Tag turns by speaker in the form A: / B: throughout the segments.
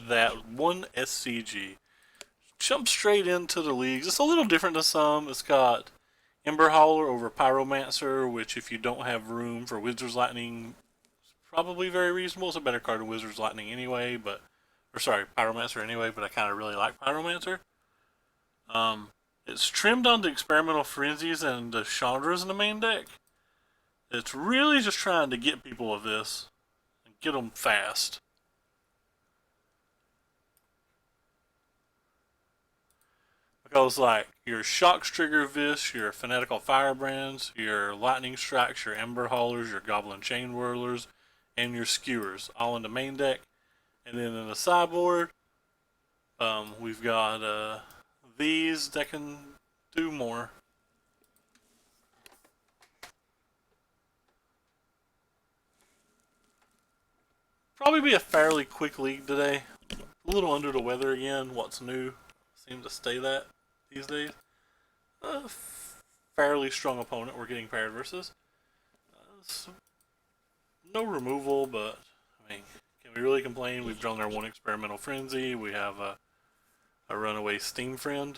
A: that one SCG. Jump straight into the leagues. It's a little different than some. It's got Ember Hauler over Pyromancer, which if you don't have room for Wizard's Lightning, is probably very reasonable. It's a better card than Wizard's Lightning anyway, or sorry, Pyromancer anyway, but I kind of really like Pyromancer. It's trimmed onto Experimental Frenzies and the Chandras in the main deck. It's really just trying to get people of this and get them fast. Because like your Shock Trigger Vis, your Fanatical Firebrands, your Lightning Strikes, your Ember Haulers, your Goblin Chain Whirlers, and your Skewers, all in the main deck. And then in the sideboard, we've got these that can do more. Probably be a fairly quick league today. A little under the weather again. What's new? Seem to stay that these days. A fairly strong opponent we're getting paired versus. No removal, but I mean, can we really complain? We've drawn our one Experimental Frenzy. We have a runaway Steam Friend.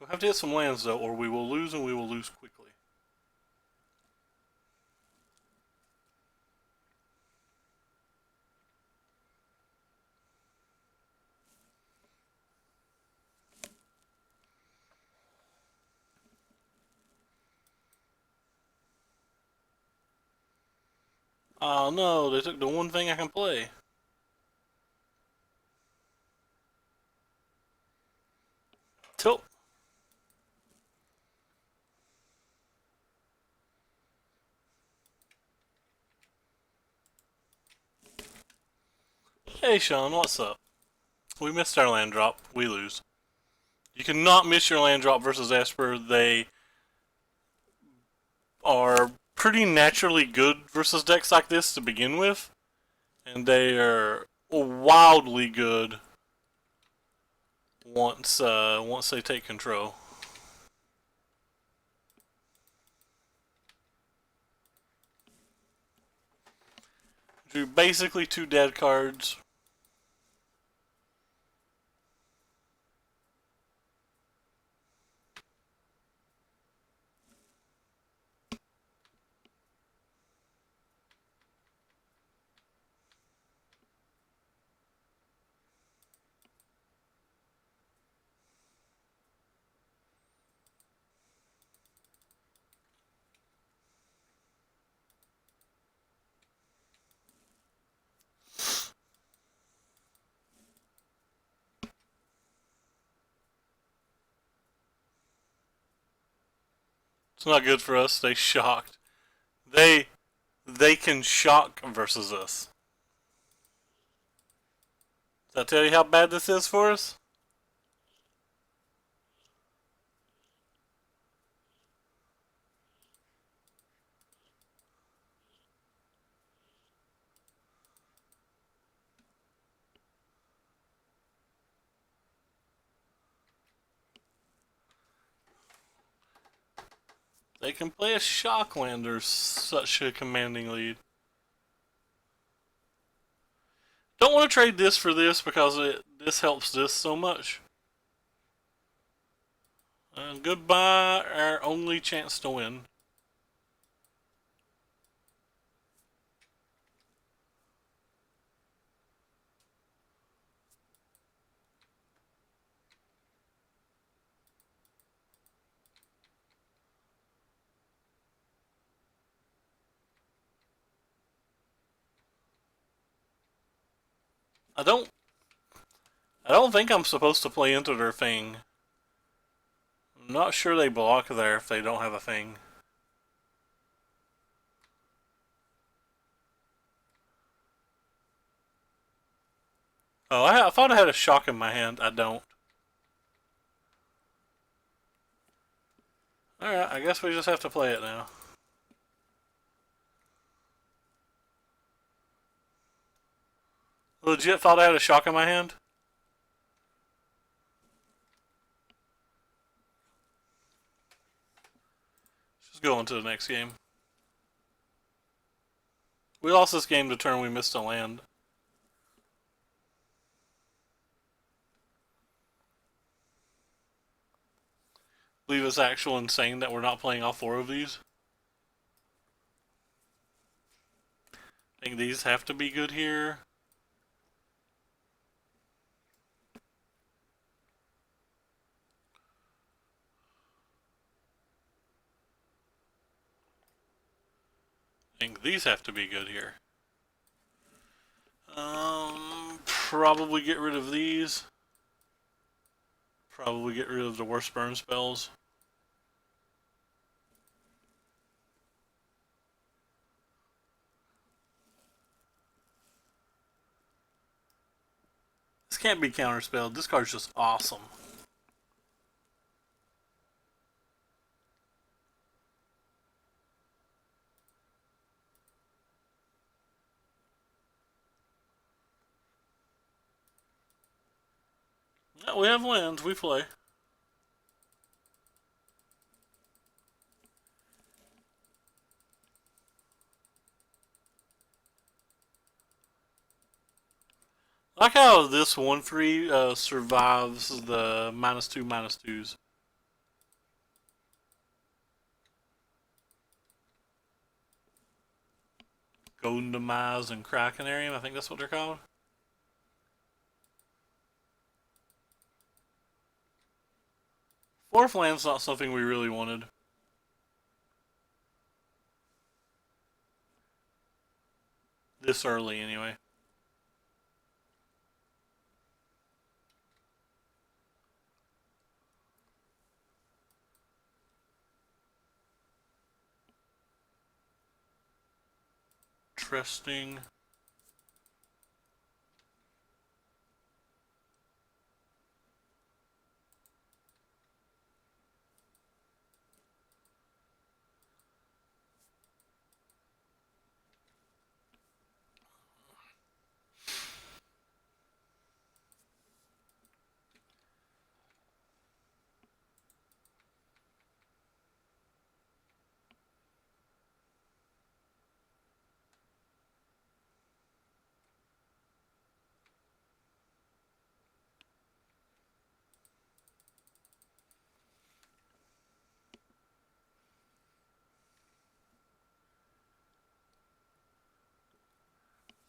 A: We'll have to hit some lands though, or we will lose, and we will lose quickly. Oh no, they took the one thing I can play. Tilt. Hey Sean, what's up? We missed our land drop. We lose. You cannot miss your land drop versus Esper. They are pretty naturally good versus decks like this to begin with. And they are wildly good once they take control. Drew basically 2 dead cards. It's not good for us. They shocked. They can shock versus us. Does that tell you how bad this is for us? They can play a Shocklander such a commanding lead. Don't want to trade this for this because this helps this so much. Goodbye, our only chance to win. I don't think I'm supposed to play into their thing. I'm not sure they block there if they don't have a thing. Oh, I thought I had a shock in my hand. I don't. Alright, I guess we just have to play it now. Legit thought I had a shock in my hand. Just go on to the next game. We lost this game to turn we missed a land. I believe it's actual insane that we're not playing all 4 of these. I think these have to be good here. I think these have to be good here. Probably get rid of these. Probably get rid of the worst burn spells. This can't be counterspelled. This card's just awesome. Yeah, we have lands. We play. I like how this 1/3 survives the -2/-2s. Golden Demise and Krakenarium, I think that's what they're called. Fourth land's not something we really wanted. This early, anyway. Interesting.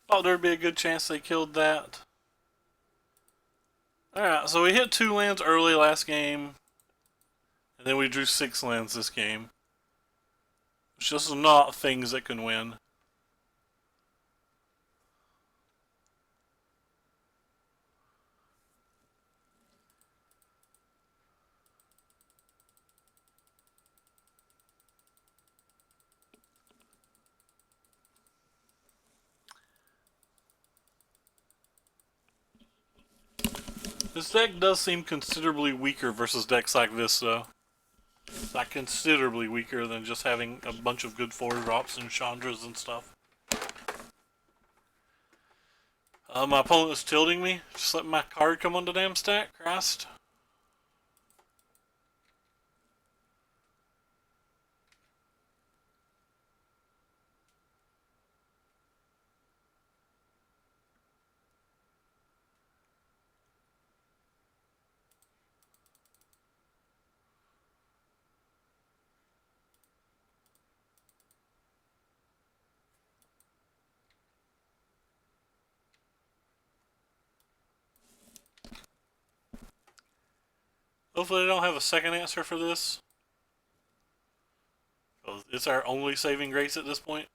A: Thought there'd be a good chance they killed that. Alright, so we hit 2 lands early last game. And then we drew 6 lands this game. It's just not things that can win. This deck does seem considerably weaker versus decks like this, though. Like, considerably weaker than just having a bunch of good 4-drops and Chandras and stuff. My opponent is tilting me. Just let my card come on the damn stack. Christ. Hopefully they don't have a second answer for this. It's our only saving grace at this point.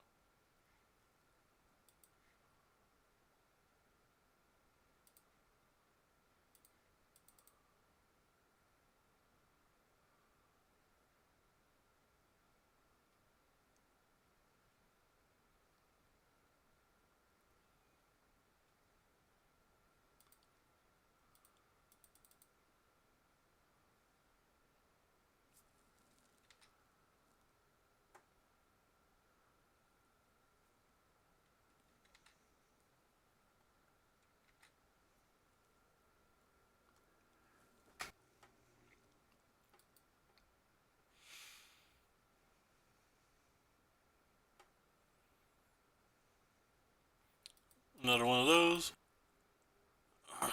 A: Another one of those. At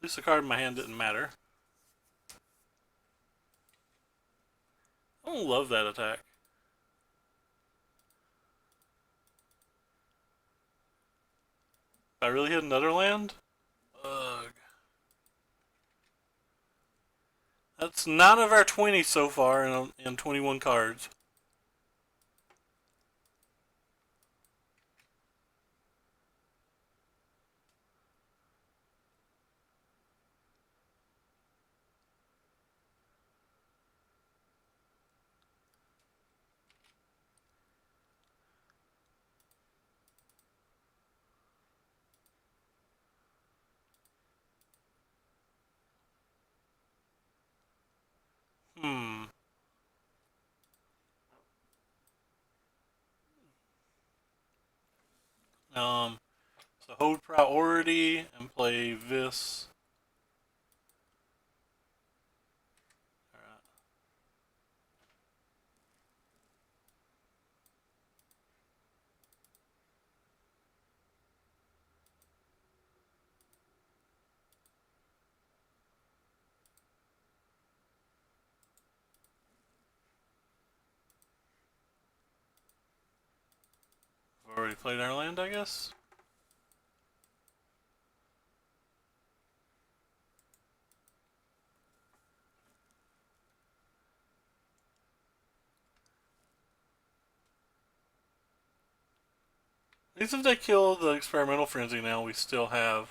A: least the card in my hand didn't matter. I don't love that attack. If I really hit another land? Ugh. That's 9 of our 20 so far in 21 cards. Hmm. So hold priority and play this. Alright. We've already played our land, I guess. At least if they kill the experimental frenzy now, we still have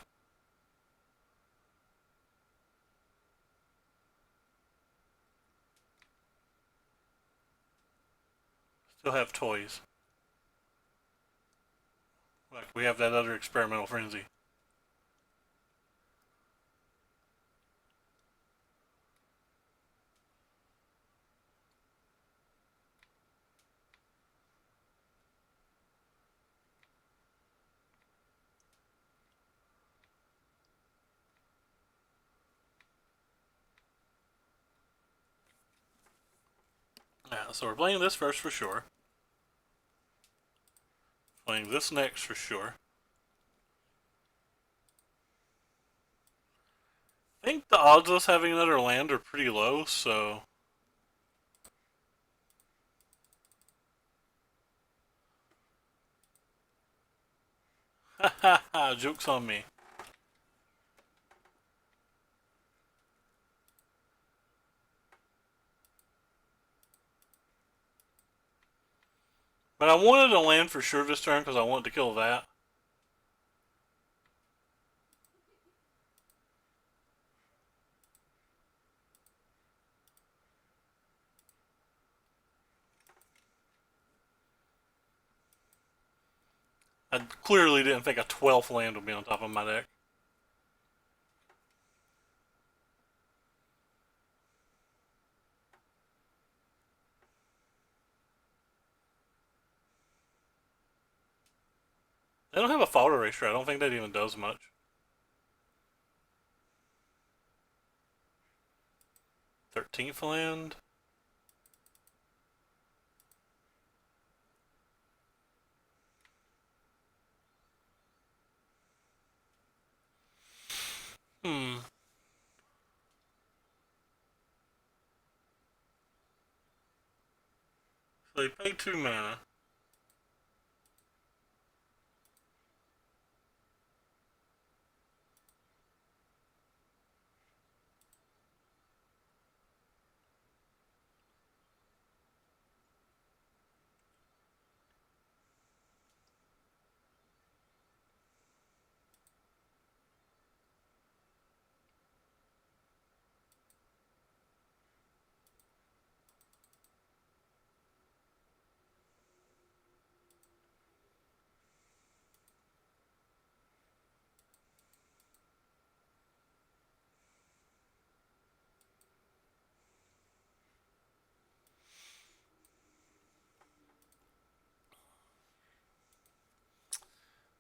A: toys. Like we have that other experimental frenzy. Yeah, so we're playing this first for sure. Playing this next for sure. I think the odds of us having another land are pretty low, so. Ha ha ha, joke's on me. But I wanted a land for sure this turn because I wanted to kill that. I clearly didn't think a 12th land would be on top of my deck. They don't have a fault eraser. I don't think that even does much. Thirteenth land. Hmm. So they pay 2 mana.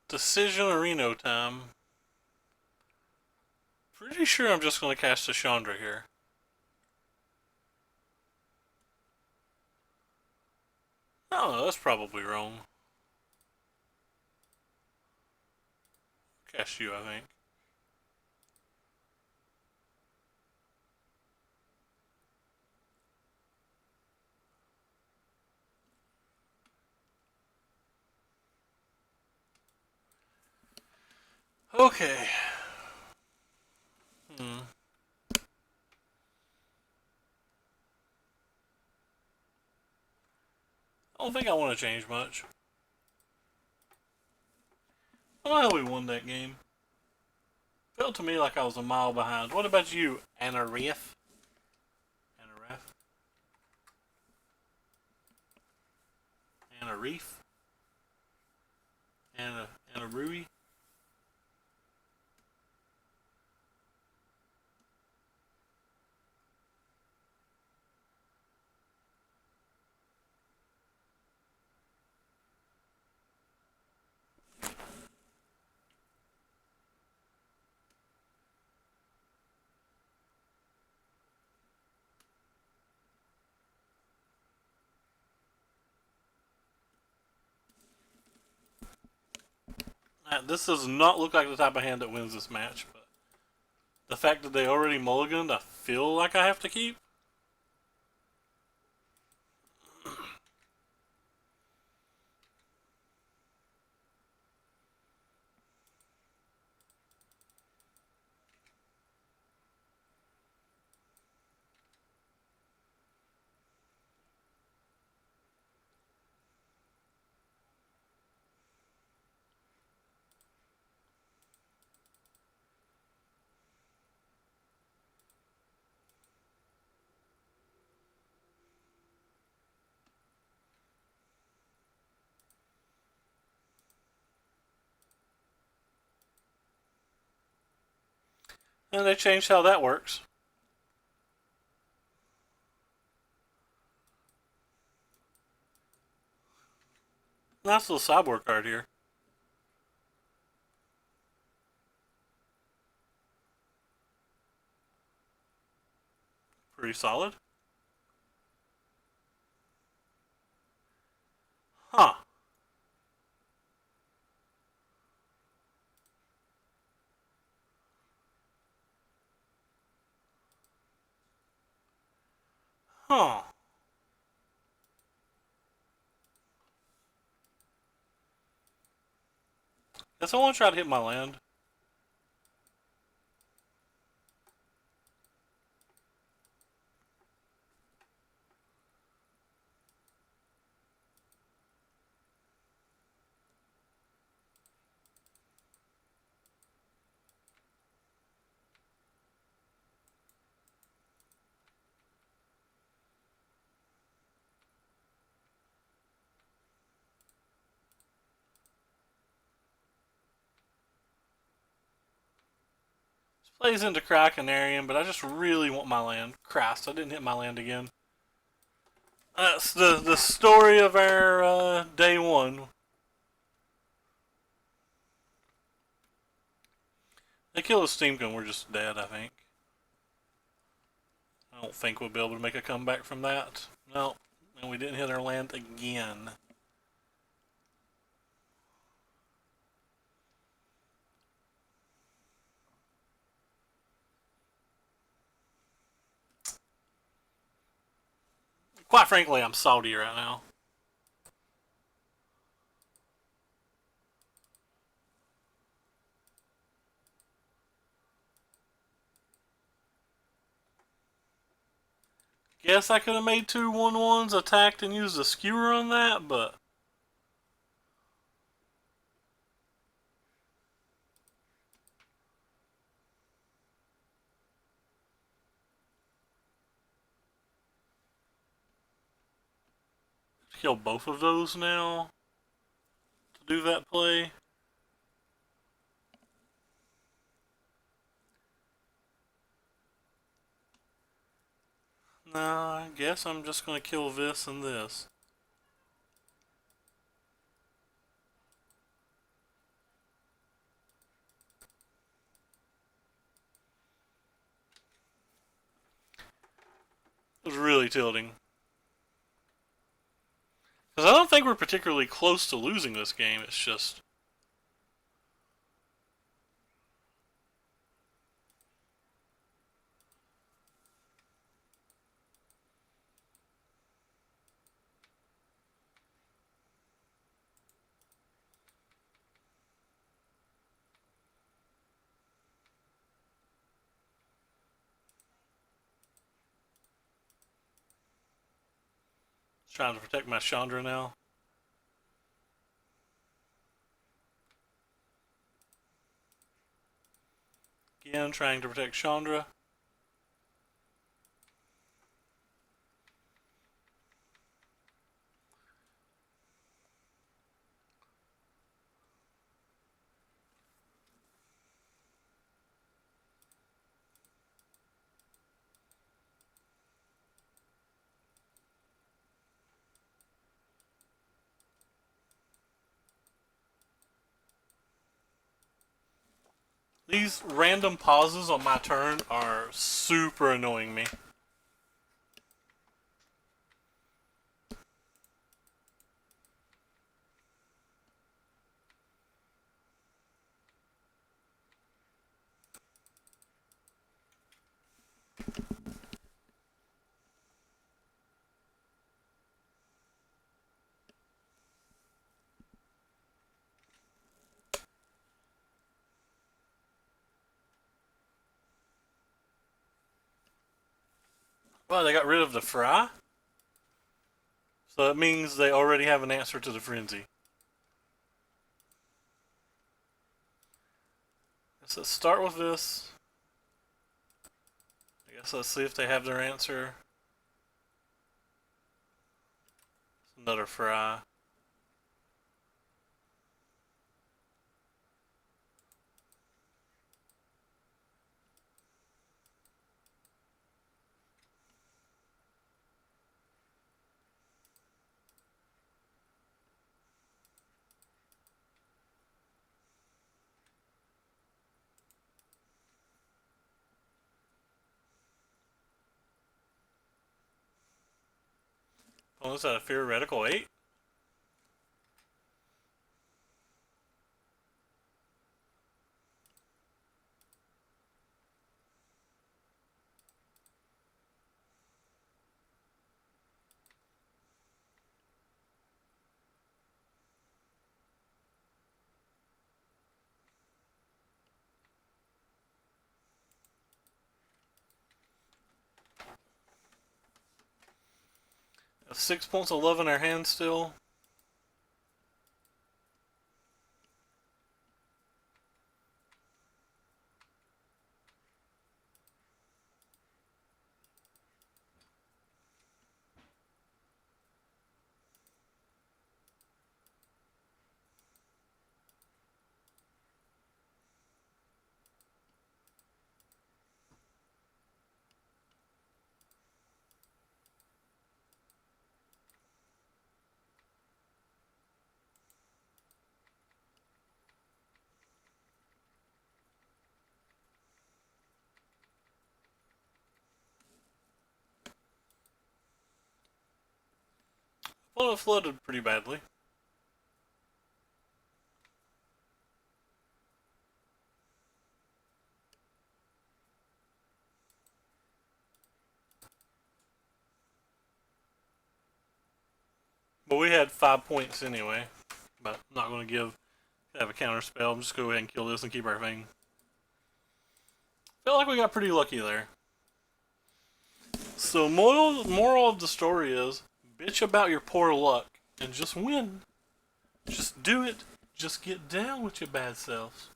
A: Decision Areno time. Pretty sure I'm just going to cast a Chandra here. Oh, that's probably wrong. Cashew, I think. Okay. Hmm. I don't think I want to change much. I don't know how we won that game. Felt to me like I was a mile behind. What about you, Anna Riff? Anna Riff? Anna Reef? Anna Rui? This does not look like the type of hand that wins this match, but the fact that they already mulliganed, I feel like I have to keep. And they changed how that works. Nice little cyborg card here. Pretty solid. Huh. Huh. Guess I want to try to hit my land. This plays into Krakenarian, but I just really want my land. Christ, I didn't hit my land again. That's the story of our day one. They kill a steam gun, we're just dead, I think. I don't think we'll be able to make a comeback from that. No, and we didn't hit our land again. Quite frankly, I'm salty right now. Guess I could have made two 1/1s, attacked, and used a skewer on that, but kill both of those now to do that play. Nah, I guess I'm just going to kill this and this. It was really tilting. Because I don't think we're particularly close to losing this game, it's just... Trying to protect my Chandra now. Again, trying to protect Chandra. These random pauses on my turn are super annoying me. Well, they got rid of the fry. So that means they already have an answer to the frenzy. So let's start with this. I guess let's see if they have their answer. Another fry. Oh, is that a theoretical 8? Have 6 points of love in our hand still. Well, it flooded pretty badly. But we had 5 points anyway. But I'm not going to have a counter spell. I'm just going to go ahead and kill this and keep our thing. Felt like we got pretty lucky there. So moral of the story is, bitch about your poor luck and just win. Just do it. Just get down with your bad selves.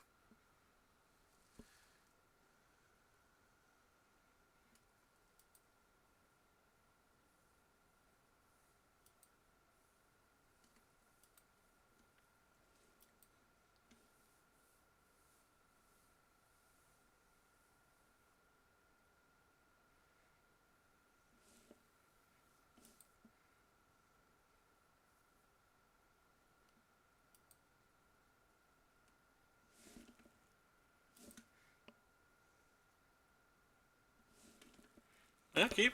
A: Yeah, keep.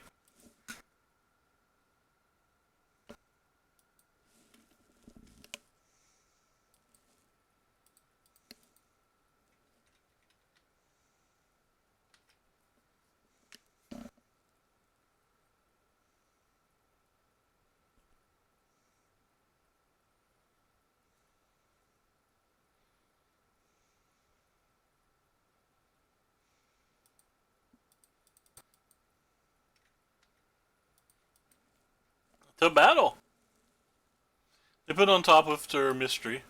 A: To battle. They put on top of their mystery.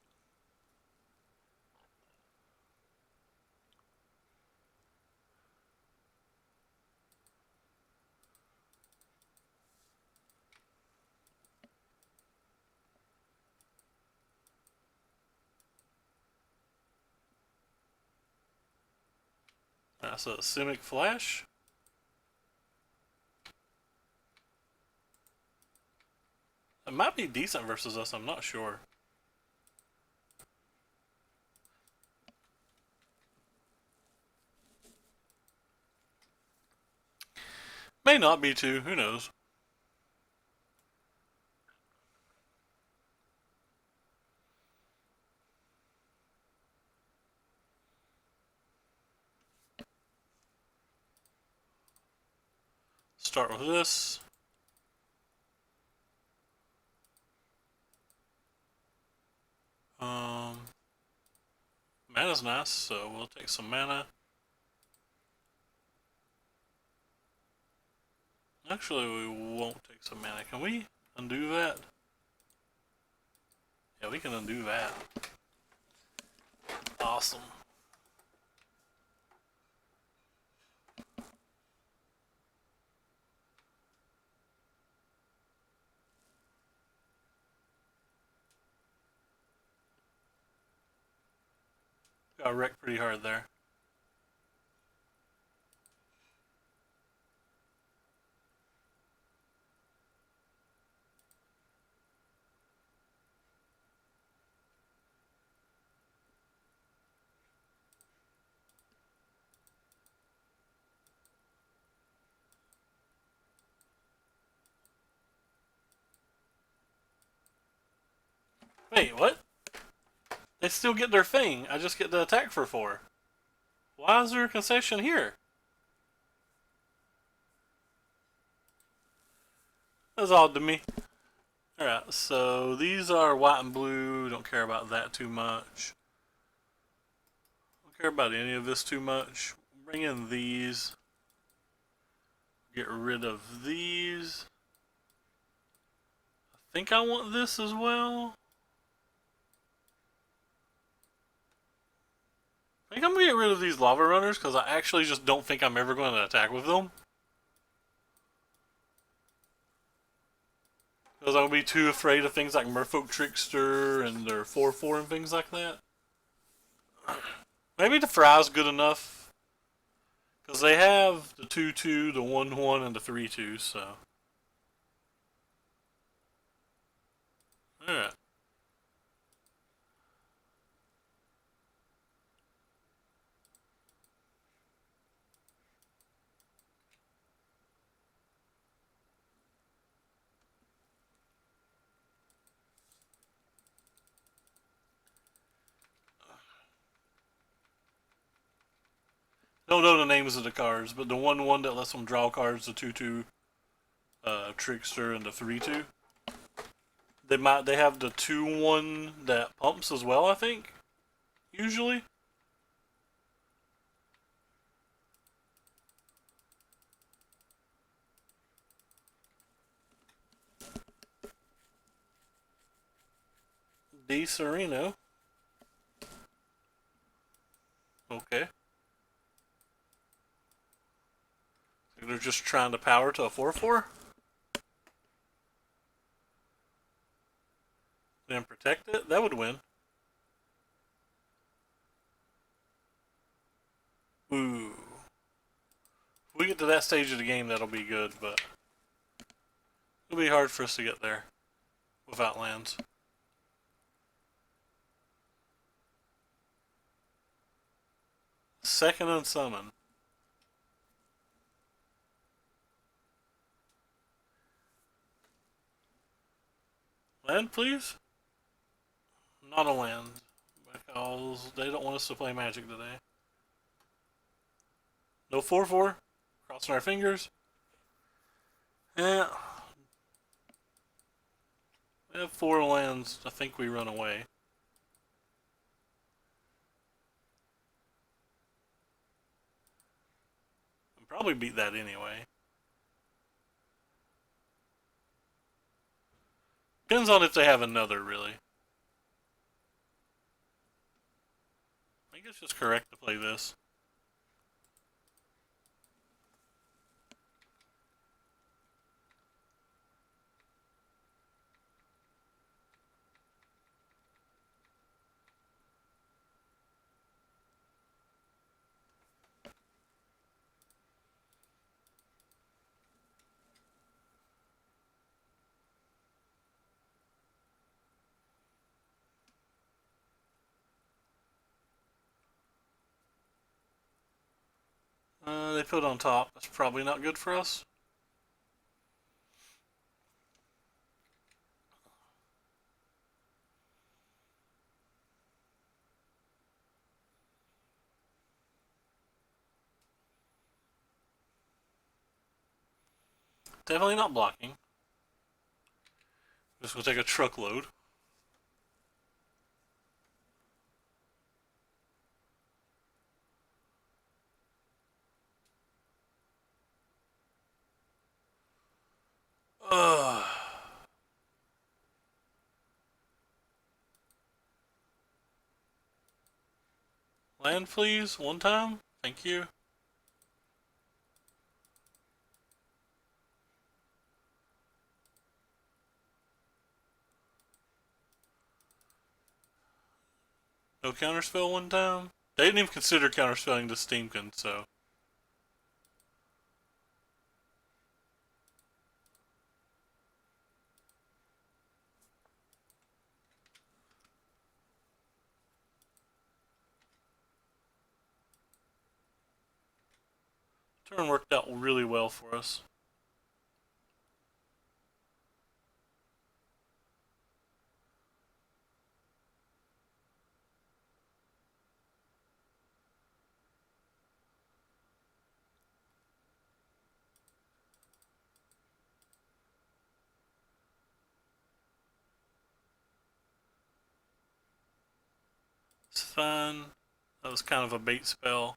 A: That's a Simic Flash. It might be decent versus us, I'm not sure. May not be too, who knows. Start with this. Mana's nice, so we'll take some mana. Actually, we won't take some mana. Can we undo that? Yeah, we can undo that. Awesome. Got wrecked pretty hard there. Wait, what? They still get their thing. I just get the attack for 4. Why is there a concession here? That's odd to me. Alright, so these are white and blue. Don't care about that too much. Don't care about any of this too much. Bring in these. Get rid of these. I think I want this as well. I think I'm going to get rid of these lava runners because I actually just don't think I'm ever going to attack with them. Because I'm going to be too afraid of things like Merfolk Trickster and their 4/4 and things like that. Maybe the Fry's good enough. Because they have the 2/2, the 1/1, and the 3/2, so. Alright. Don't know the names of the cards, but the 1/1 that lets them draw cards, the 2/2 Trickster, and the 3/2. They have the 2/1 that pumps as well, I think. Usually. D Sereno. Okay. They're just trying to power to a 4/4? Then protect it? That would win. Ooh. If we get to that stage of the game, that'll be good, but it'll be hard for us to get there without lands. Second unsummon. Land, please? Not a land. Because they don't want us to play Magic today. No 4/4. Crossing our fingers. Yeah. We have 4 lands. I think we run away. We'll probably beat that anyway. Depends on if they have another, really. I think it's just correct to play this. They put on top. That's probably not good for us. Definitely not blocking. This will take a truckload. Ugh. Land, please, one time. Thank you. No counterspell one time. They didn't even consider counterspelling the Steamkin, so. Turn worked out really well for us. It's fine. That was kind of a bait spell.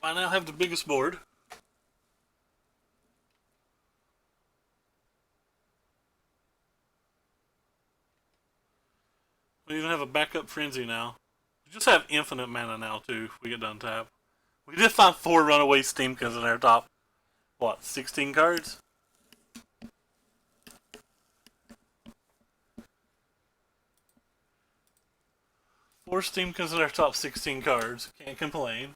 A: I now have the biggest board. We even have a backup frenzy now. We just have infinite mana now too. If we get done tap. We did find 4 runaway Steamkins in our top. What? 16 cards. Four Steamkins in our top 16 cards. Can't complain.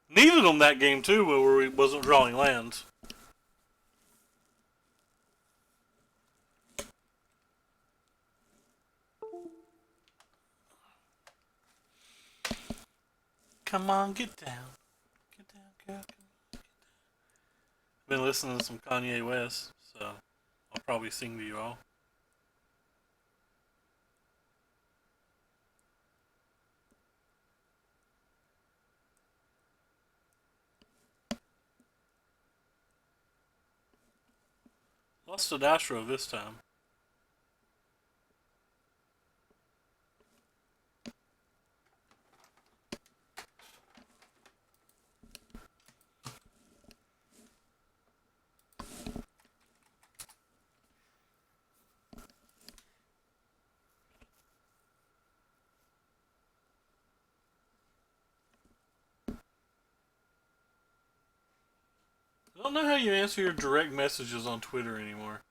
A: Needed them that game too, where we wasn't drawing lands. Come on, get down. Get down, girl. Been listening to some Kanye West, so I'll probably sing to you all. Lost to Dashro this time. I don't know how you answer your direct messages on Twitter anymore.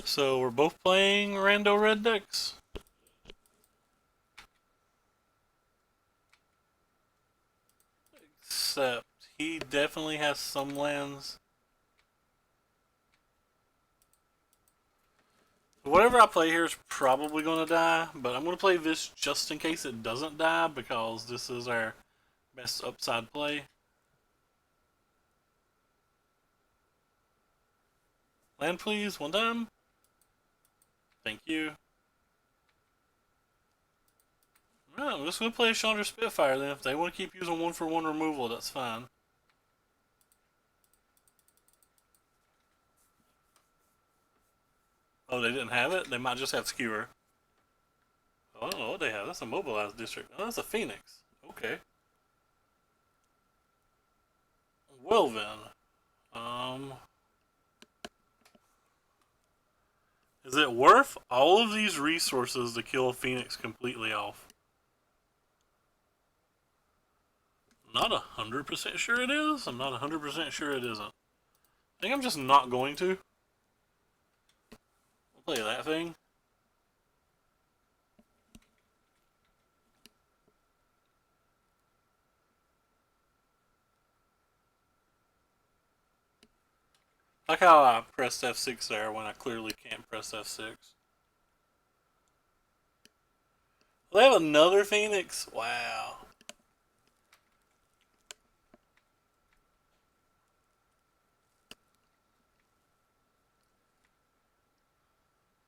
A: So we're both playing Rando Red decks. Except he definitely has some lands. Whatever I play here is probably going to die, but I'm going to play this just in case it doesn't die because this is our best upside play. Land please, one time. Thank you. Alright, I'm just going to play Chandra Spitfire then. If they want to keep using 1-for-1 removal, that's fine. Oh, they didn't have it? They might just have Skewer. Oh, I don't know what they have. That's a mobilized district. Oh, that's a Phoenix. Okay. Well then. Is it worth all of these resources to kill a Phoenix completely off? Not 100% sure it is. I'm not 100% sure it isn't. I think I'm just not going to. I'll play that thing. Like how I pressed F6 there when I clearly can't press F6. They have another Phoenix? Wow.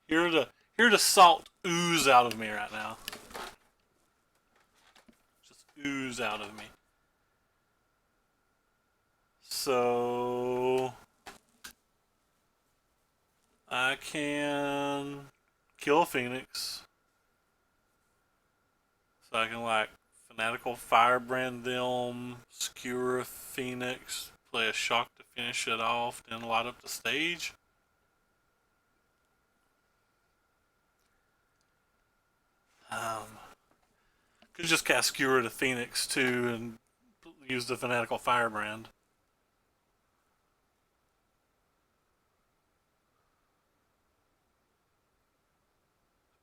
A: Here to salt ooze out of me right now. Just ooze out of me. So I can kill a Phoenix. So I can like Fanatical Firebrand them, skewer a Phoenix, play a shock to finish it off, then light up the stage. Could just cast Skewer to Phoenix too and use the Fanatical Firebrand.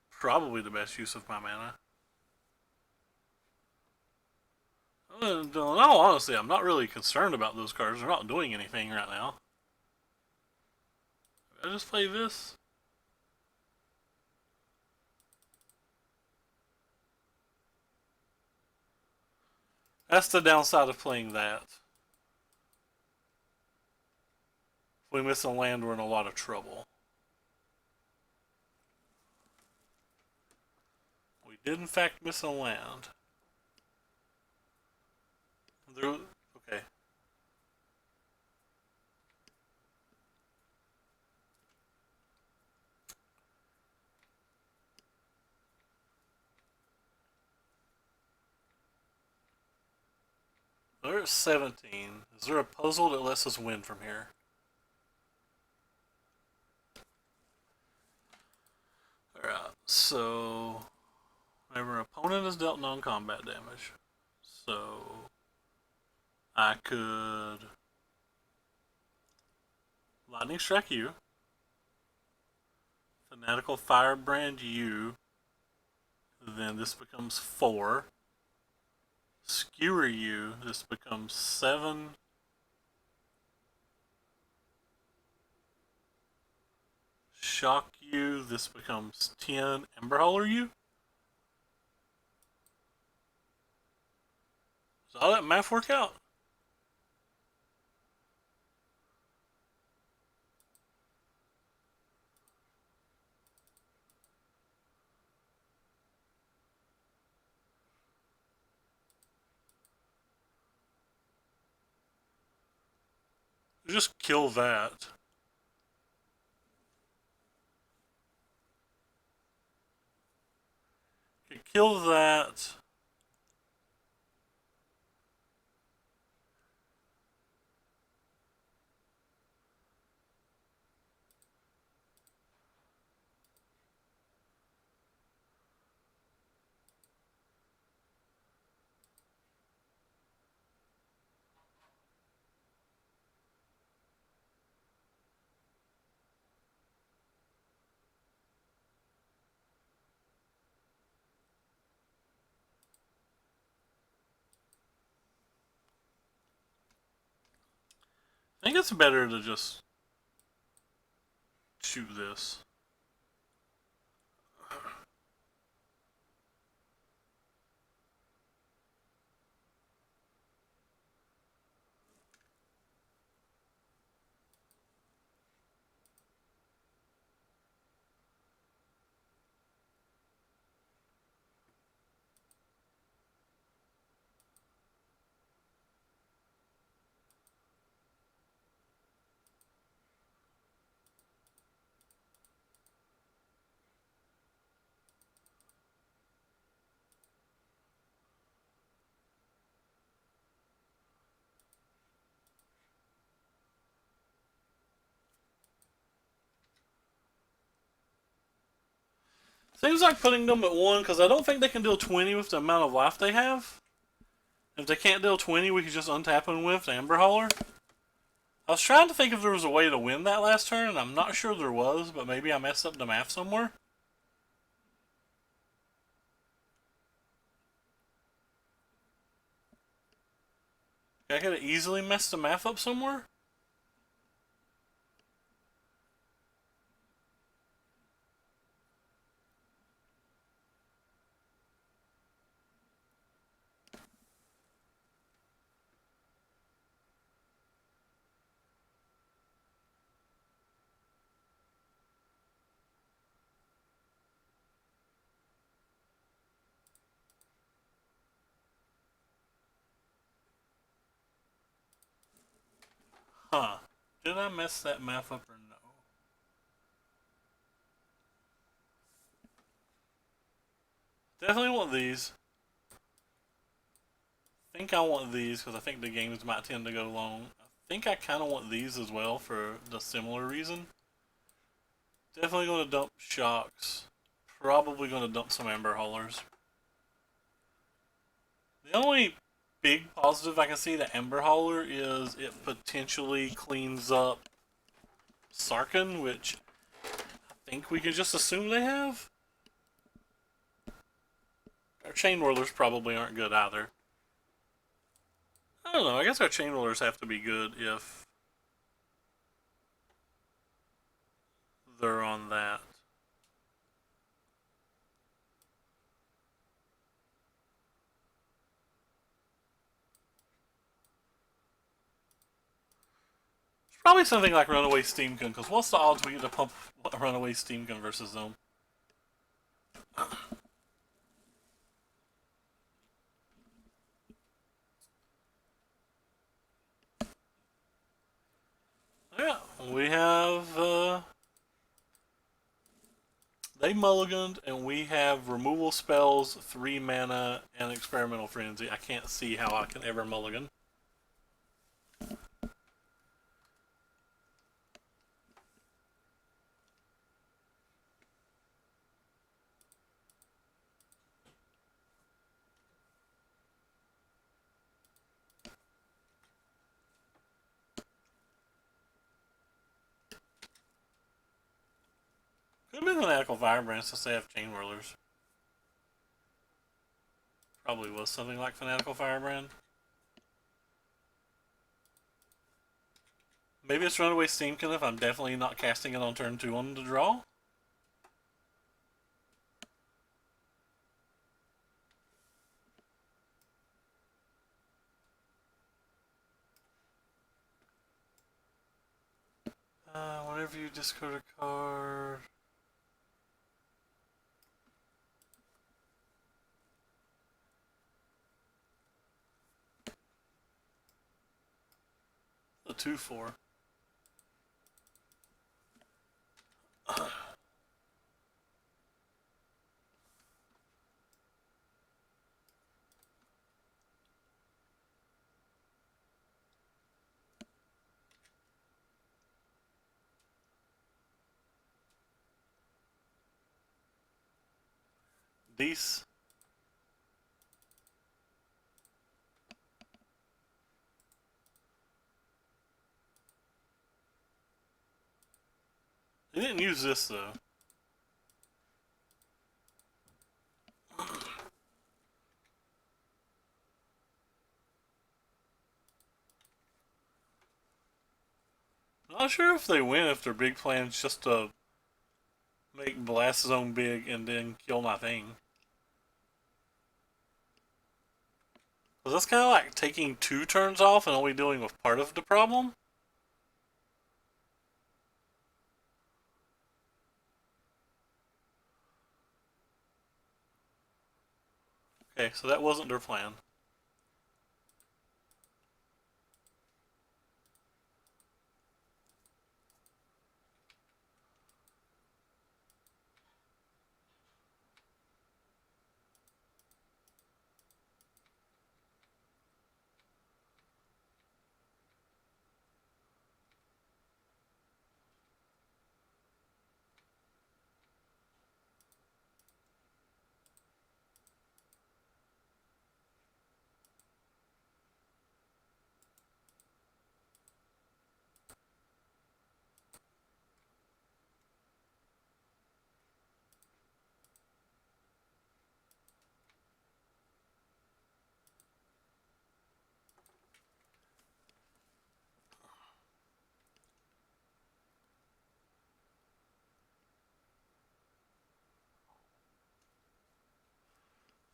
A: Probably the best use of my mana. No, honestly, I'm not really concerned about those cards. They're not doing anything right now. I just play this. That's the downside of playing that. If we miss a land, we're in a lot of trouble. We did, in fact, miss a land. Okay. They're at 17. Is there a puzzle that lets us win from here? Alright, so whenever an opponent is dealt non-combat damage, so I could Lightning Strike you, Fanatical Firebrand you, then this becomes 4. Skewer you, this becomes 7. Shock you, this becomes 10. Emberhauler you? Does all that math work out? Just kill that. Okay, kill that. I think it's better to just shoot this. Seems like putting them at 1 because I don't think they can deal 20 with the amount of life they have. If they can't deal 20, we can just untap them with the Amber Hauler. I was trying to think if there was a way to win that last turn, and I'm not sure there was, but maybe I messed up the math somewhere. I could have easily messed the math up somewhere. Huh. Did I mess that math up or no? Definitely want these. I think I want these because I think the games might tend to go long. I think I kind of want these as well for the similar reason. Definitely going to dump shocks. Probably going to dump some Amber Haulers. The only big positive I can see to Amber Hauler is it potentially cleans up Sarkin, which I think we can just assume they have. Our Chain Whirlers probably aren't good either. I don't know, I guess our Chain Whirlers have to be good if they're on that. It's probably something like Runaway Steamkin, because what's the odds we get to pump Runaway Steamkin versus them? Yeah, we have they mulliganed, and we have removal spells, 3 mana, and experimental frenzy. I can't see how I can ever mulligan. Could have been Fanatical Firebrand since they have Chain Whirlers. Probably was something like Fanatical Firebrand. Maybe it's Runaway Steamkin if I'm definitely not casting it on turn 2 on the draw. Whenever you discard a card. A 2/4. These. They didn't use this though. Not sure if they win if their big plan's just to make Blast Zone big and then kill my thing. So that's kind of like taking 2 turns off and only dealing with part of the problem. Okay, so that wasn't their plan.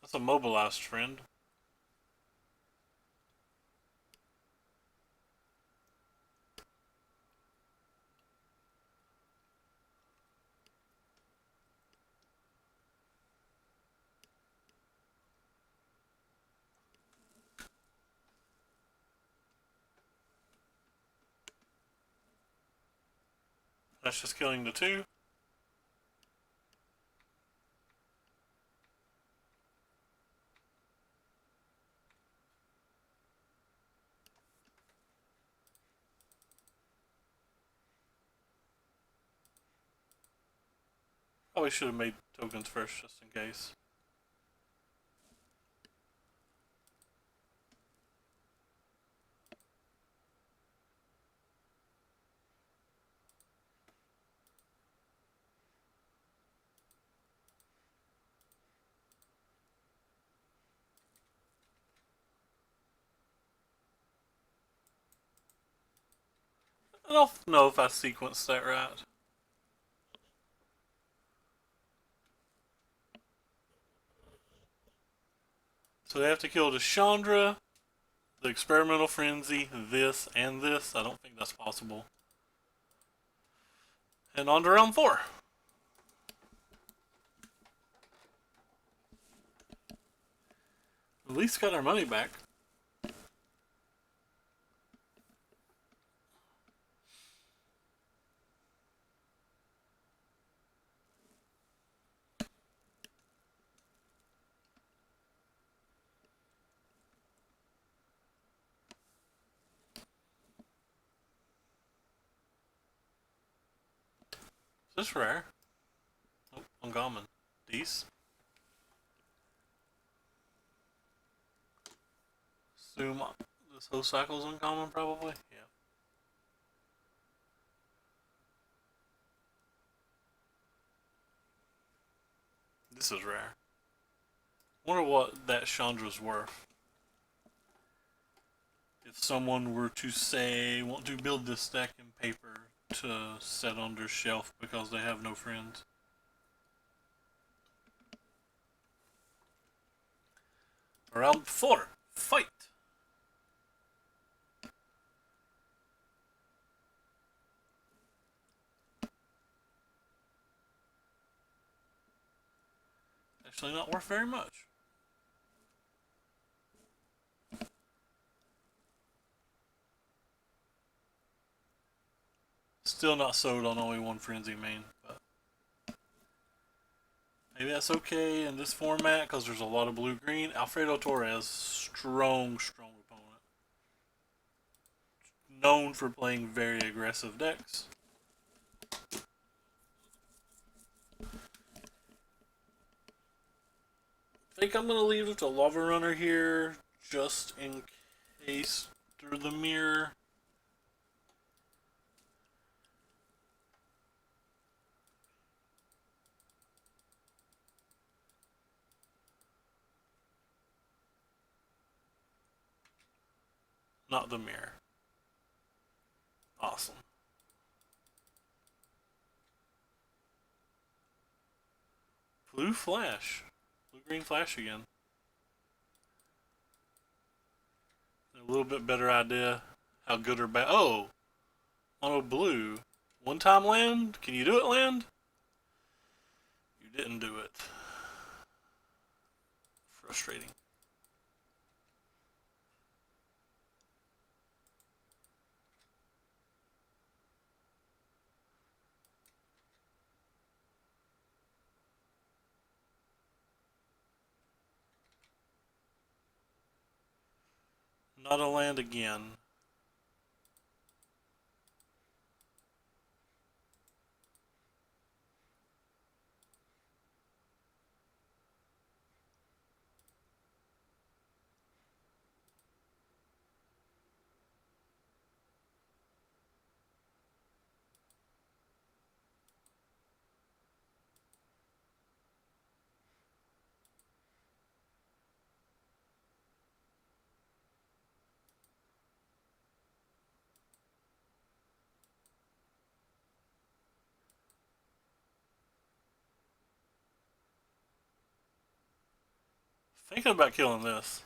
A: That's a mobilized friend. That's just killing the 2. Probably should have made tokens first just in case. I don't know if I sequenced that right. So they have to kill the Chandra, the Experimental Frenzy, this, and this. I don't think that's possible. And on to round 4. At least got our money back. Is this rare? Oh, uncommon. These? Assume this whole cycle's uncommon, probably? Yeah. This is rare. Wonder what that Chandra's worth. If someone were to say, want to build this deck in paper to set on their shelf because they have no friends. Round 4. Fight! Actually not worth very much. Still not sold on only one Frenzy main, but maybe that's okay in this format because there's a lot of blue-green. Alfredo Torres, strong opponent. Known for playing very aggressive decks. I think I'm going to leave with the Lava Runner here just in case through the mirror. Not the mirror. Awesome. Blue flash. Blue-green flash again. A little bit better idea how good or bad. Oh! Mono blue. One-time land? Can you do it, land? You didn't do it. Frustrating. Not a land again. Thinking about killing this.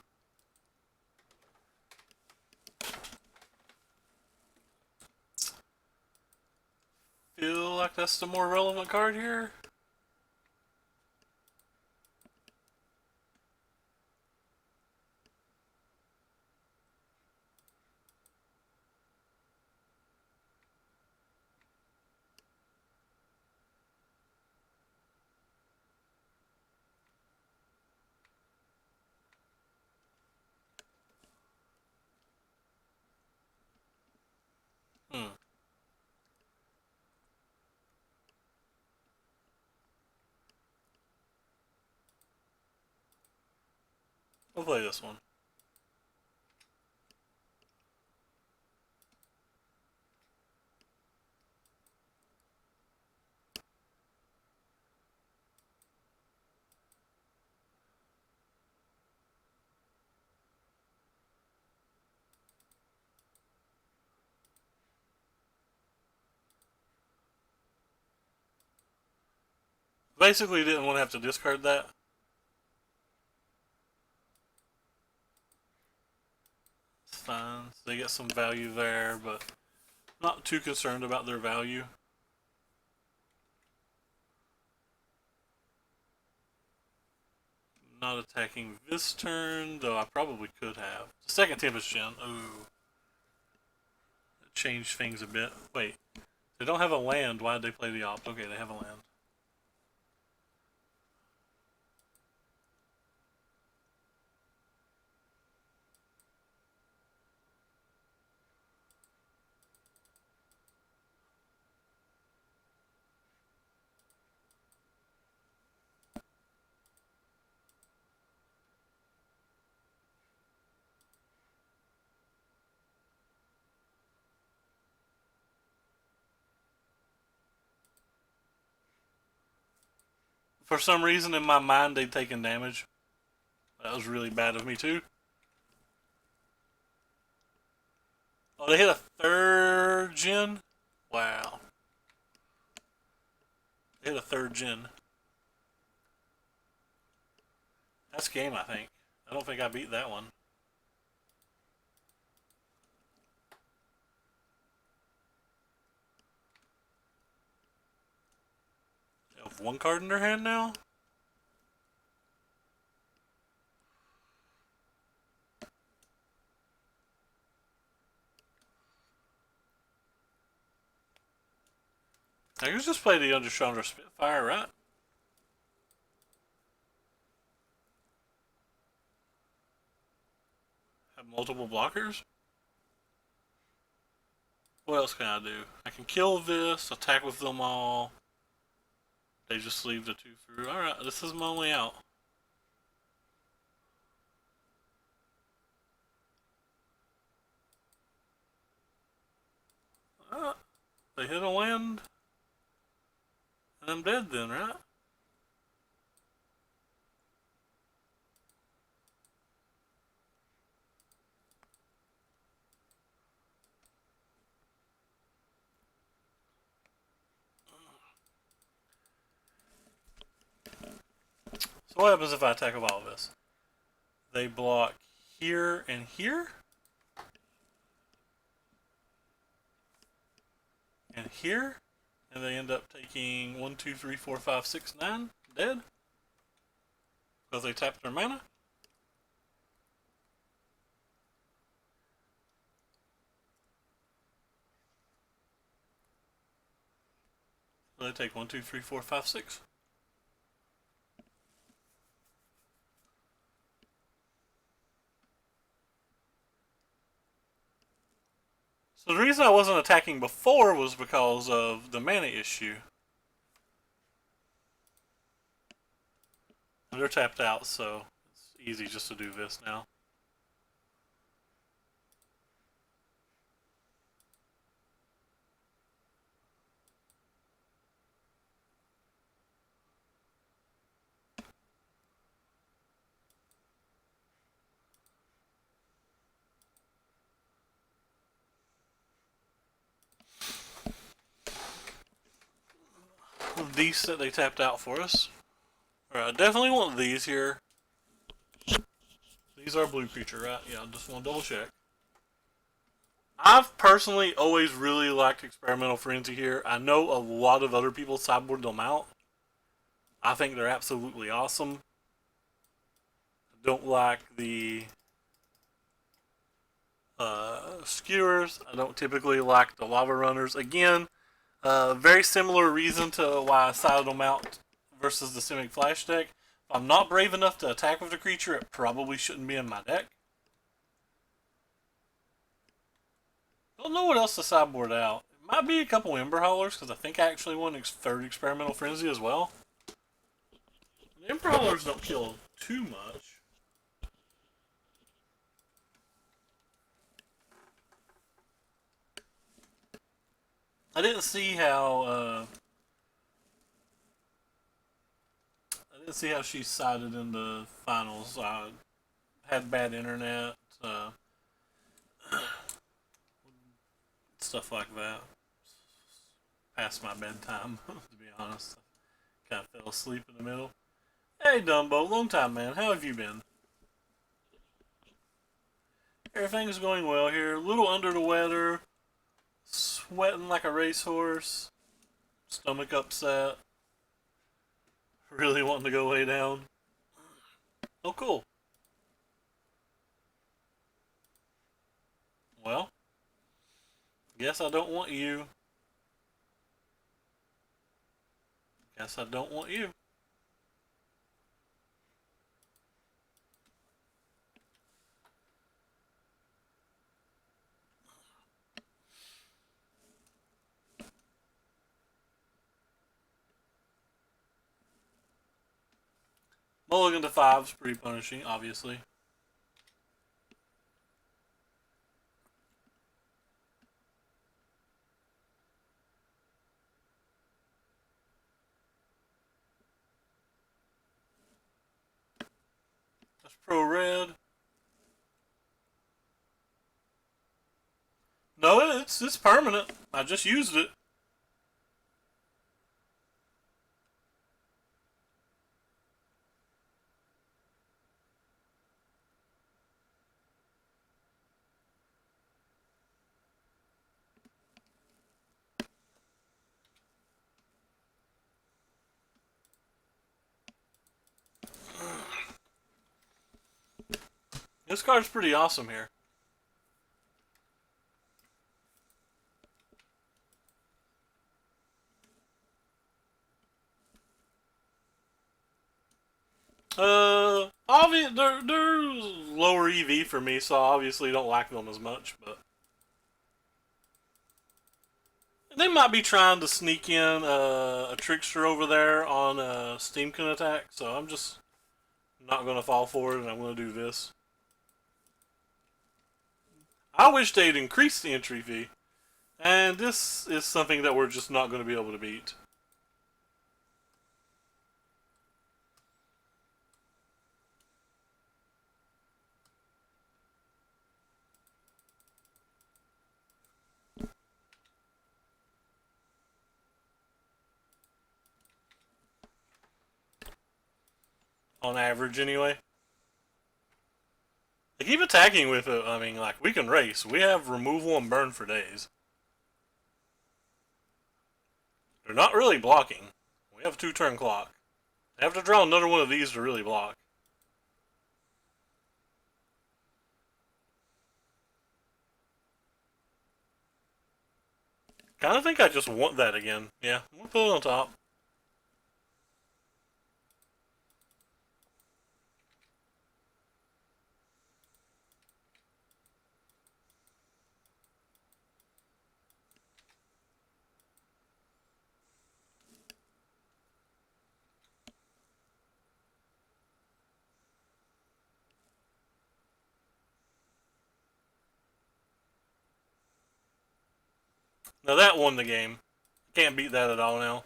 A: Feel like that's the more relevant card here. Hmm. We'll play this one. Basically, didn't want to have to discard that. It's fine. They get some value there, but not too concerned about their value. Not attacking this turn, though I probably could have. The second Tempest Gen. Ooh. It changed things a bit. Wait. They don't have a land. Why did they play the opt? Okay, they have a land. For some reason, in my mind, they'd taken damage. That was really bad of me, too. Oh, they hit a third gen? Wow. They hit a third gen. That's game, I think. I don't think I beat that one. They have one card in their hand now? I can just play the Understronger Spitfire, right? Have multiple blockers? What else can I do? I can kill this, attack with them all. They just leave the 2 through. Alright, this is my only out. They hit a land. And I'm dead then, right? So what happens if I attack of all of this? They block here and here. And here. And they end up taking 1, 2, 3, 4, 5, 6, 9 dead. Because they tapped their mana. So they take 1, 2, 3, 4, 5, 6. So the reason I wasn't attacking before was because of the mana issue. They're tapped out, so it's easy just to do this now. These that they tapped out for us. Alright, I definitely want these here. These are blue creature, right? Yeah, I just want to double check. I've personally always really liked Experimental Frenzy here. I know a lot of other people sideboard them out. I think they're absolutely awesome. I don't like the skewers. I don't typically like the lava runners. Again, very similar reason to why I sided them out versus the Simic Flash deck. If I'm not brave enough to attack with the creature, it probably shouldn't be in my deck. Don't know what else to sideboard out. It might be a couple Ember Haulers, because I think I actually want a third Experimental Frenzy as well. The Ember Haulers don't kill too much. I didn't see how she sided in the finals. I had bad internet, stuff like that. Past my bedtime, to be honest. Kind of fell asleep in the middle. Hey Dumbo, long time man, how have you been? Everything's going well here. A little under the weather, sweating like a racehorse, stomach upset, really wanting to go lay down. Oh, cool. Well, guess I don't want you. Guess I don't want you. Mulligan to 5's pretty punishing, obviously. That's pro red. No, it's permanent. I just used it. This card's pretty awesome here. Obviously they're lower EV for me, so I obviously don't like them as much, but they might be trying to sneak in a trickster over there on a Steamkin attack, so I'm just not going to fall for it, and I'm going to do this. I wish they'd increase the entry fee, and this is something that we're just not going to be able to beat. on average anyway. They keep attacking with it. I mean, like, we can race. We have removal and burn for days. They're not really blocking. We have a 2-turn clock. They have to draw another one of these to really block. Kind of think I just want that again. Yeah, we'll put it on top. Now that won the game. Can't beat that at all now.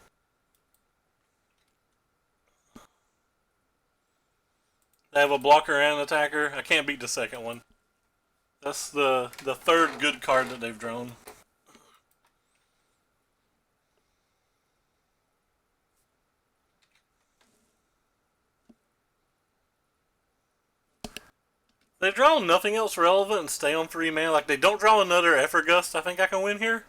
A: They have a blocker and an attacker. I can't beat the second one. That's the third good card that they've drawn. They draw nothing else relevant and stay on 3 mana. Like, they don't draw another Effergust. I think I can win here.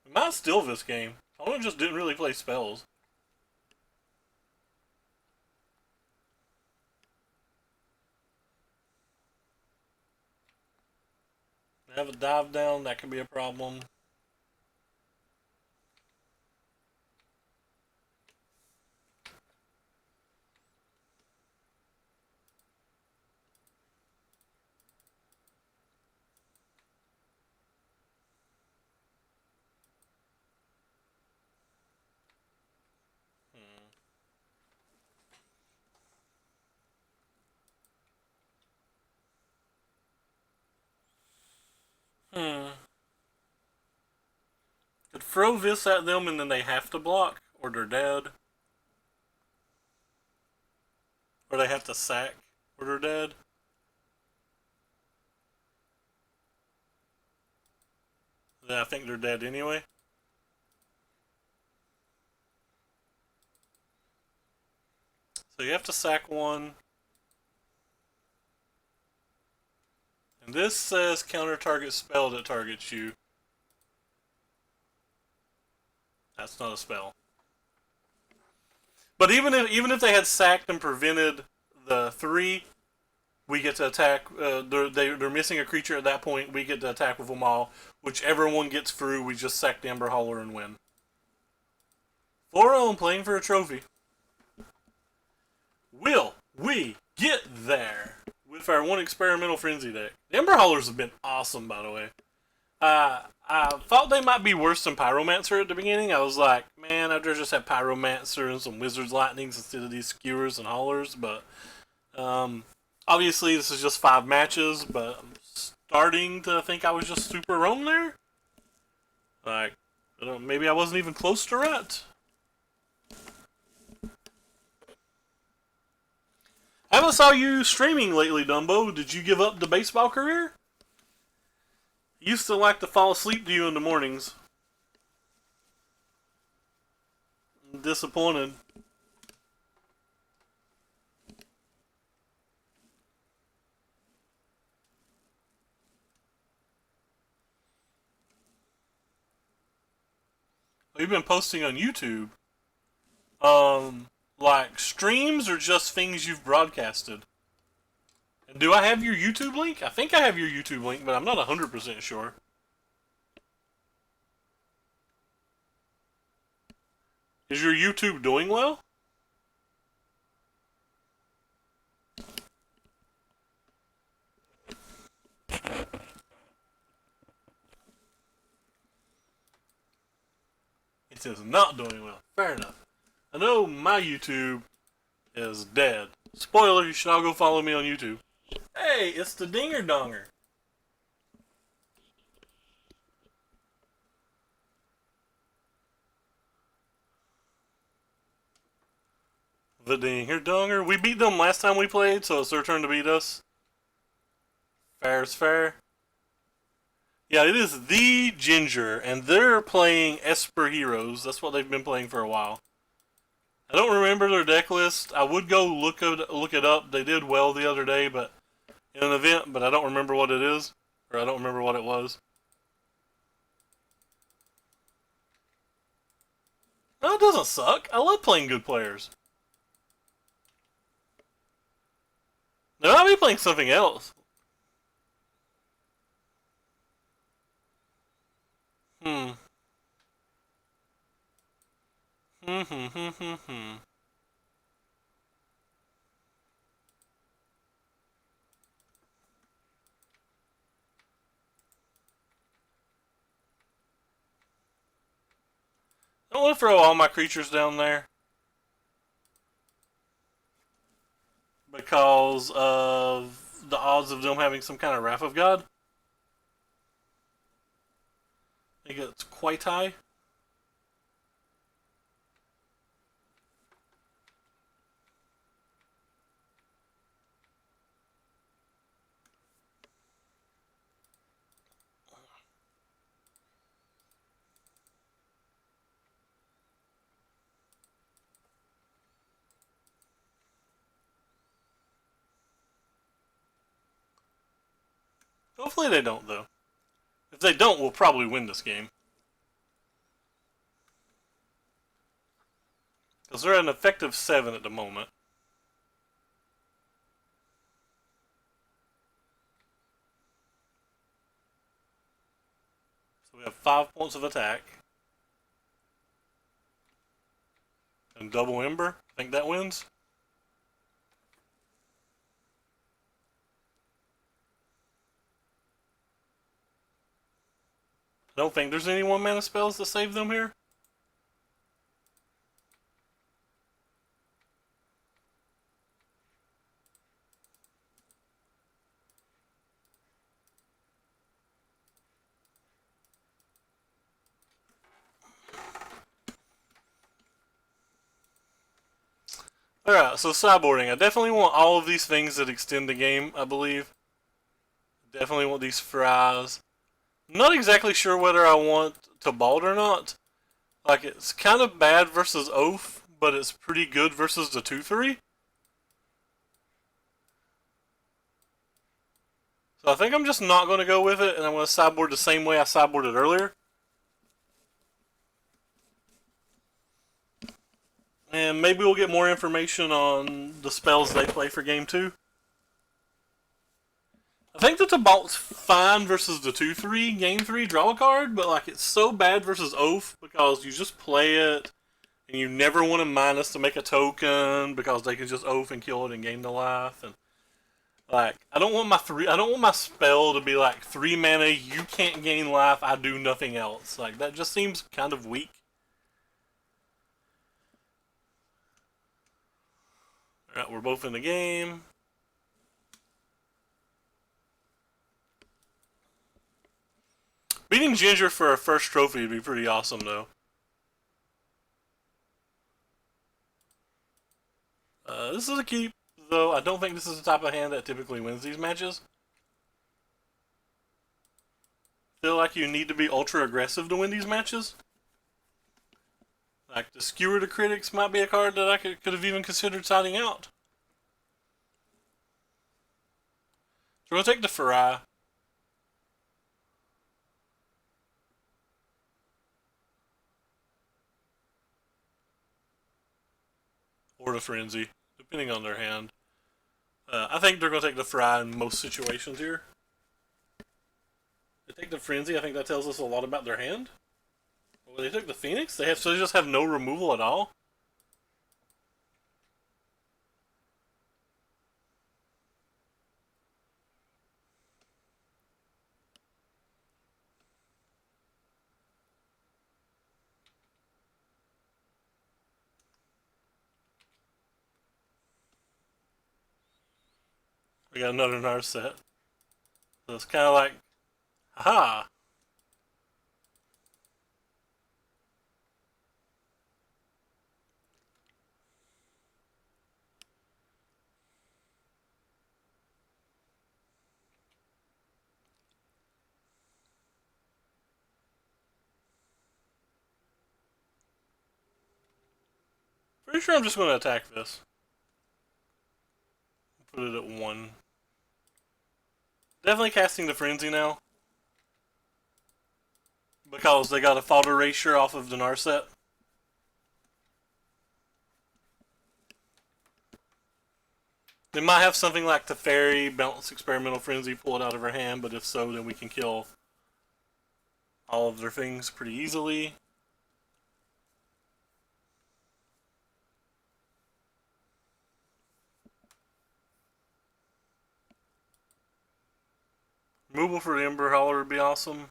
A: We might steal this game. Opponent just didn't really play spells. They have a dive down. That could be a problem. Could throw this at them and then they have to block, or they're dead. Or they have to sack, or they're dead. Then I think they're dead anyway. So you have to sack one. And this says counter target spell that targets you. That's not a spell. But even if they had sacked and prevented the 3, we get to attack. They're missing a creature at that point. We get to attack with them all. Whichever one gets through, we just sack the Ember Hauler and win. 4-0 playing for a trophy. Will we get there with our one experimental frenzy deck? The Ember Haulers have been awesome, by the way. I thought they might be worse than Pyromancer at the beginning. I was like, man, I'd just have Pyromancer and some Wizard's Lightnings instead of these skewers and haulers. But obviously, this is just 5 matches. But I'm starting to think I was just super wrong there. Like, maybe I wasn't even close to right. I haven't saw you streaming lately, Dumbo. Did you give up the baseball career? Used to like to fall asleep to you in the mornings. I'm disappointed. You've been posting on YouTube. Like streams or just things you've broadcasted? And do I have your YouTube link? I think I have your YouTube link, but I'm not 100% sure. Is your YouTube doing well? It is not doing well. Fair enough. I know my YouTube is dead. Spoiler, you should all go follow me on YouTube. Hey, it's the Dinger Donger. The Dinger Donger. We beat them last time we played, so it's their turn to beat us. Fair is fair. Yeah, it is the Ginger, and they're playing Esper Heroes. That's what they've been playing for a while. I don't remember their deck list. I would go look it up. They did well the other day, but in an event, but I don't remember what it is, or I don't remember what it was. No, it doesn't suck. I love playing good players. They might be playing something else. Hmm. Hmm. Hmm. Hmm. Hmm. Hmm. I want to throw all my creatures down there because of the odds of them having some kind of Wrath of God. I think it's quite high. Hopefully they don't, though. If they don't, we'll probably win this game. Because they're at an effective 7 at the moment. So we have 5 points of attack. And double Ember. I think that wins. I don't think there's any 1-mana spells to save them here. Alright, so sideboarding. I definitely want all of these things that extend the game, I believe. Definitely want these fries. Not exactly sure whether I want Tybalt or not. Like, it's kind of bad versus Oath, but it's pretty good versus the 2-3. So I think I'm just not going to go with it, and I'm going to sideboard the same way I sideboarded earlier. And maybe we'll get more information on the spells they play for game 2. I think that the Tibalt's fine versus the 2-3, game 3, draw a card, but like it's so bad versus Oath because you just play it and you never want to minus to make a token because they can just Oath and kill it and gain the life. And like I don't want my spell to be like 3 mana, you can't gain life, I do nothing else. Like that just seems kind of weak. Alright, we're both in the game. Beating Ginger for our first trophy would be pretty awesome, though. This is a keep, though. I don't think this is the type of hand that typically wins these matches. Feel like you need to be ultra aggressive to win these matches. Like the Skewer to Critics might be a card that I could have even considered siding out. So we'll take the Farai. Or the Frenzy, depending on their hand. I think they're going to take the Farai in most situations here. They take the Frenzy, I think that tells us a lot about their hand. Well, they took the Phoenix? They just have no removal at all? We got another Narset. So it's kind of like, haha. Pretty sure I'm just going to attack this. Put it at 1. Definitely casting the Frenzy now. Because they got a fault erasure off of the Narset. They might have something like the Fairy, bounce Experimental Frenzy, pull it out of her hand, but if so, then we can kill all of their things pretty easily. Removal for the Ember Hauler would be awesome.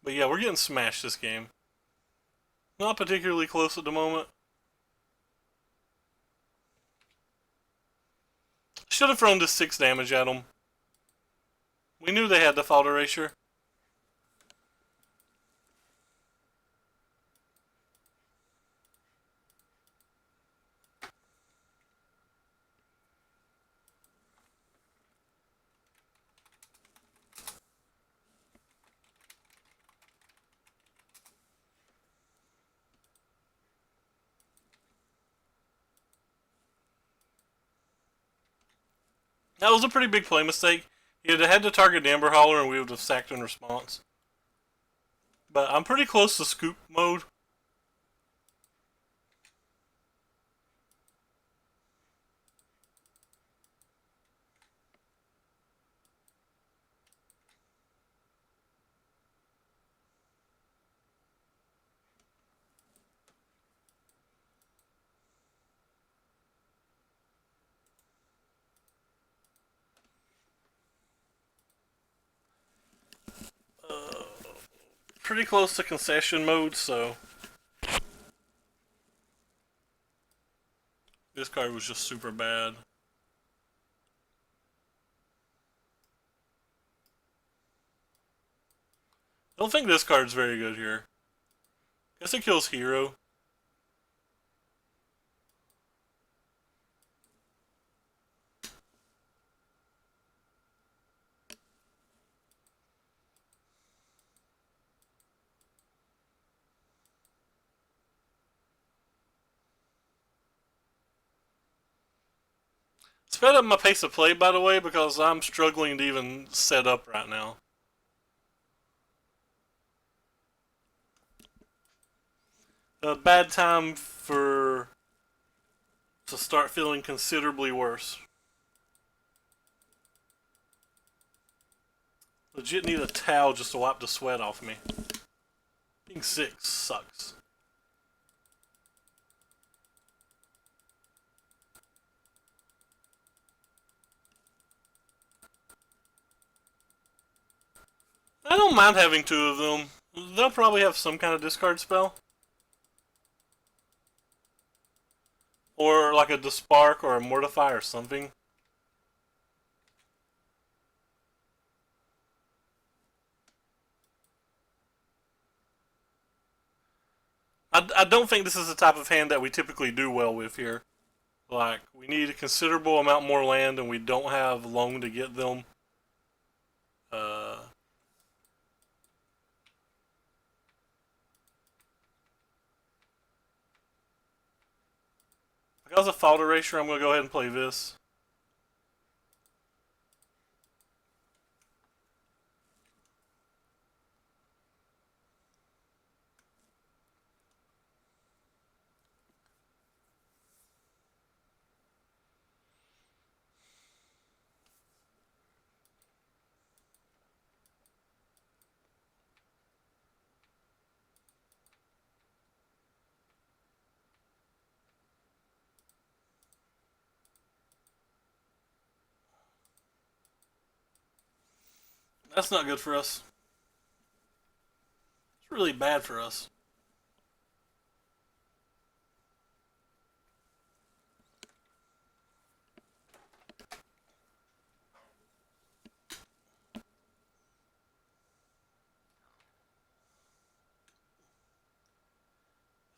A: But yeah, we're getting smashed this game. Not particularly close at the moment. Should have thrown this 6 damage at them. We knew they had the fault erasure. That was a pretty big play mistake. He'd have had to target the Ember Hauler and we would have sacked in response. But I'm pretty close to scoop mode. Pretty close to concession mode, so this card was just super bad. I don't think this card's very good here. Guess it kills Hero. Sped up my pace of play, by the way, because I'm struggling to even set up right now. A bad time to start feeling considerably worse. Legit need a towel just to wipe the sweat off me. Being sick sucks. I don't mind having 2 of them. They'll probably have some kind of discard spell. Or like a Despark or a Mortify or something. I don't think this is the type of hand that we typically do well with here. Like, we need a considerable amount more land and we don't have long to get them. Because of Fault Erasure, I'm going to go ahead and play this. That's not good for us. It's really bad for us.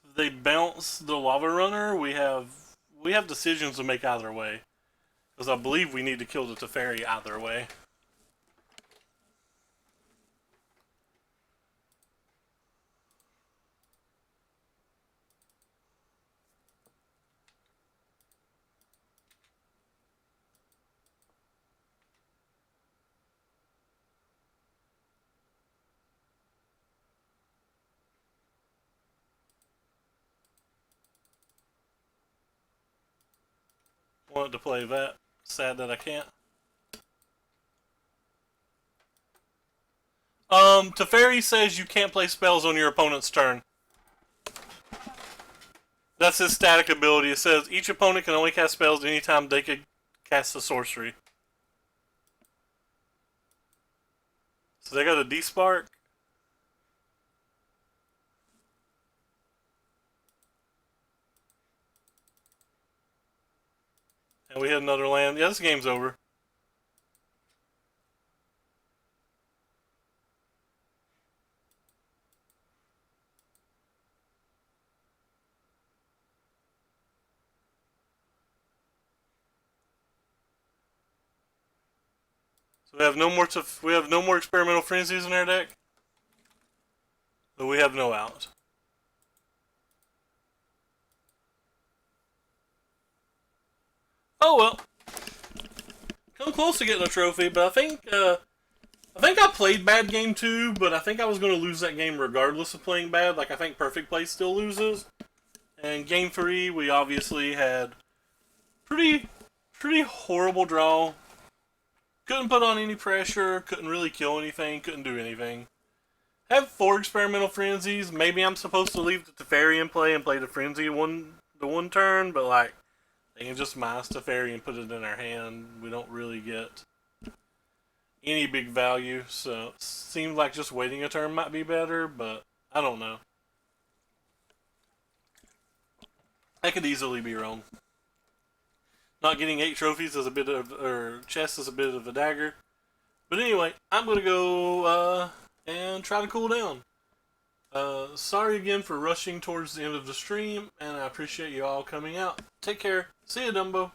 A: If they bounce the lava runner, we have decisions to make either way. Because I believe we need to kill the Teferi either way. Wanted to play that. Sad that I can't. Teferi says you can't play spells on your opponent's turn. That's his static ability. It says each opponent can only cast spells anytime they can cast a sorcery. So they got a D-Spark. And we hit another land. Yeah, this game's over. So we have no more experimental frenzies in our deck. But we have no out. Oh well. Come close to getting a trophy, but I think I played bad game 2, but I think I was going to lose that game regardless of playing bad. Like, I think Perfect Play still loses. And game 3, we obviously had pretty horrible draw. Couldn't put on any pressure, couldn't really kill anything, couldn't do anything. Have 4 experimental frenzies. Maybe I'm supposed to leave the Teferi in play and play the frenzy the one turn, but like, they can just minus Teferi and put it in our hand. We don't really get any big value, so it seems like just waiting a turn might be better, but I don't know. I could easily be wrong. Not getting 8 trophies is a bit of, or chests is a bit of a dagger. But anyway, I'm gonna go and try to cool down. Sorry again for rushing towards the end of the stream, and I appreciate you all coming out. Take care. See you, Dumbo.